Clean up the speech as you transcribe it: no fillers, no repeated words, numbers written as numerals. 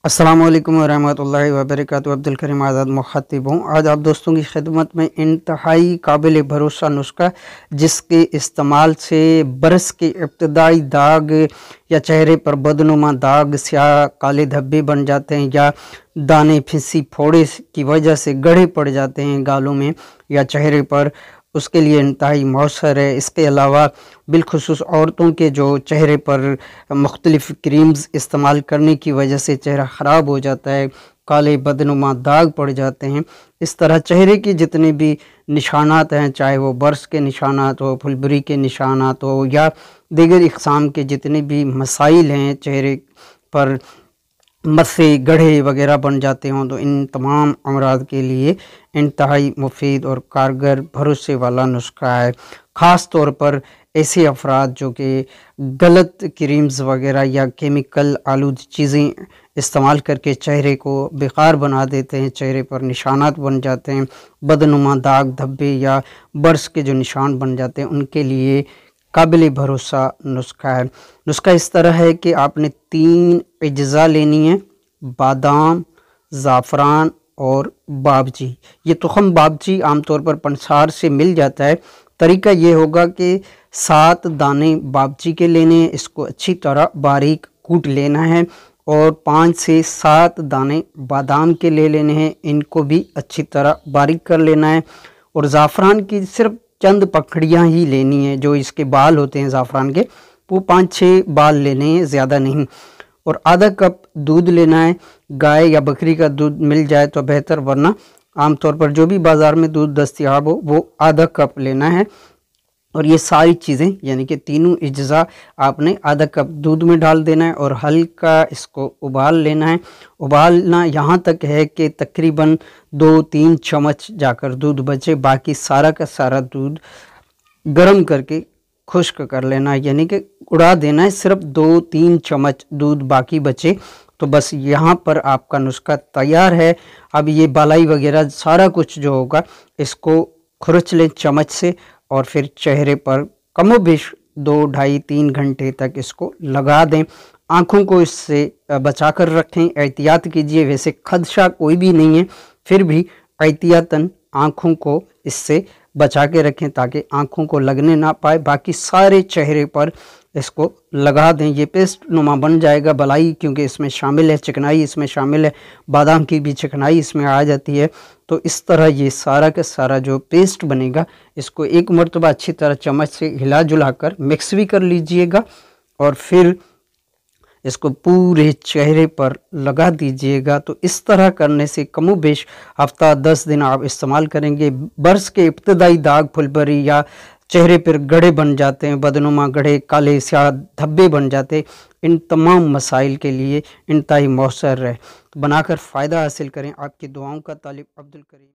अस्सलाम वालेकुम वरहमतुल्लाहि वबरकातुहू। अब्दुल करीम आज़ाद मुख़ातिब हूँ। आज आप दोस्तों की खिदमत में इंतहाई काबिल भरोसा नुस्खा, जिसके इस्तेमाल से बरस के इब्तदाई दाग या चेहरे पर बदनुमा दाग, स्याह काले धब्बे बन जाते हैं, या दाने फिंसी फोड़े की वजह से गड्ढे पड़ जाते हैं गालों में या चेहरे पर, उसके लिए इंतहाई मौसर है। इसके अलावा बिलखुसूस औरतों के जो चेहरे पर मुख्तलिफ़ क्रीम्स इस्तेमाल करने की वजह से चेहरा ख़राब हो जाता है, काले बदनुमा दाग पड़ जाते हैं, इस तरह चेहरे के जितने भी निशानात हैं, चाहे वो बर्स के निशानात हो, फुलबरी के निशानात हो, या दीगर इक़साम के जितने भी मसाइल हैं, चेहरे पर मस्से गड्ढे वगैरह बन जाते हों, तो इन तमाम अमराज के लिए इंतहाई मुफीद और कारगर भरोसे वाला नुस्खा है। ख़ास तौर पर ऐसे अफराद जो कि गलत क्रीम्स वगैरह या केमिकल आलूद चीज़ें इस्तेमाल करके चेहरे को बेकार बना देते हैं, चेहरे पर निशानात बन जाते हैं, बदनुमा दाग धब्बे या बर्स के जो निशान बन जाते हैं, उनके लिए काबिल भरोसा नुस्खा है। नुस्खा इस तरह है कि आपने 3 अज्जा लेनी है: बादाम, ज़ाफ़रान और बाबजी। ये तुखम बाबजी आमतौर पर पंसार से मिल जाता है। तरीका ये होगा कि 7 दाने बाबजी के लेने हैं, इसको अच्छी तरह बारीक कूट लेना है, और 5 से 7 दाने बादाम के ले लेने हैं, इनको भी अच्छी तरह बारीक कर लेना है। और ज़ाफ़रान की सिर्फ चंद पखड़ियाँ ही लेनी है, जो इसके बाल होते हैं ज़ाफ़रान के, वो 5-6 बाल लेने हैं, ज़्यादा नहीं। और आधा कप दूध लेना है, गाय या बकरी का दूध मिल जाए तो बेहतर, वरना आमतौर पर जो भी बाज़ार में दूध दस्तयाब हो वो आधा कप लेना है। और ये सारी चीज़ें यानी कि तीनों अज्जा आपने आधा कप दूध में डाल देना है और हल्का इसको उबाल लेना है। उबालना यहाँ तक है कि तकरीबन 2-3 चम्मच जाकर दूध बचे, बाकी सारा का सारा दूध गर्म करके खुश्क कर लेना है, यानी कि उड़ा देना है, सिर्फ 2-3 चम्मच दूध बाकी बचे। तो बस यहाँ पर आपका नुस्खा तैयार है। अब ये बालाई वगैरह सारा कुछ जो होगा, इसको खुरच लें चम्मच से, और फिर चेहरे पर कमोबेश 2-2.5-3 घंटे तक इसको लगा दें। आँखों को इससे बचा कर रखें, एहतियात कीजिए। वैसे खदशा कोई भी नहीं है, फिर भी एहतियातन आँखों को इससे बचा के रखें ताकि आँखों को लगने ना पाए। बाकी सारे चेहरे पर इसको लगा दें। ये पेस्ट नुमा बन जाएगा बलाई, क्योंकि इसमें शामिल है चिकनाई, इसमें शामिल है बादाम की भी चिकनाई इसमें आ जाती है। तो इस तरह ये सारा का सारा जो पेस्ट बनेगा, इसको एक मरतबा अच्छी तरह चम्मच से हिला जुला कर मिक्स भी कर लीजिएगा, और फिर इसको पूरे चेहरे पर लगा दीजिएगा। तो इस तरह करने से कमोबेश हफ्ता 10 दिन आप इस्तेमाल करेंगे, बर्स के इब्तदाई दाग, फुलबरी या चेहरे पर गड्ढे बन जाते हैं, बदनुमा गड्ढे, काले स्याह धब्बे बन जाते, इन तमाम मसाइल के लिए इंतहाई मौसर है। तो बनाकर फ़ायदा हासिल करें। आपकी दुआओं का तालिब, अब्दुल करीम।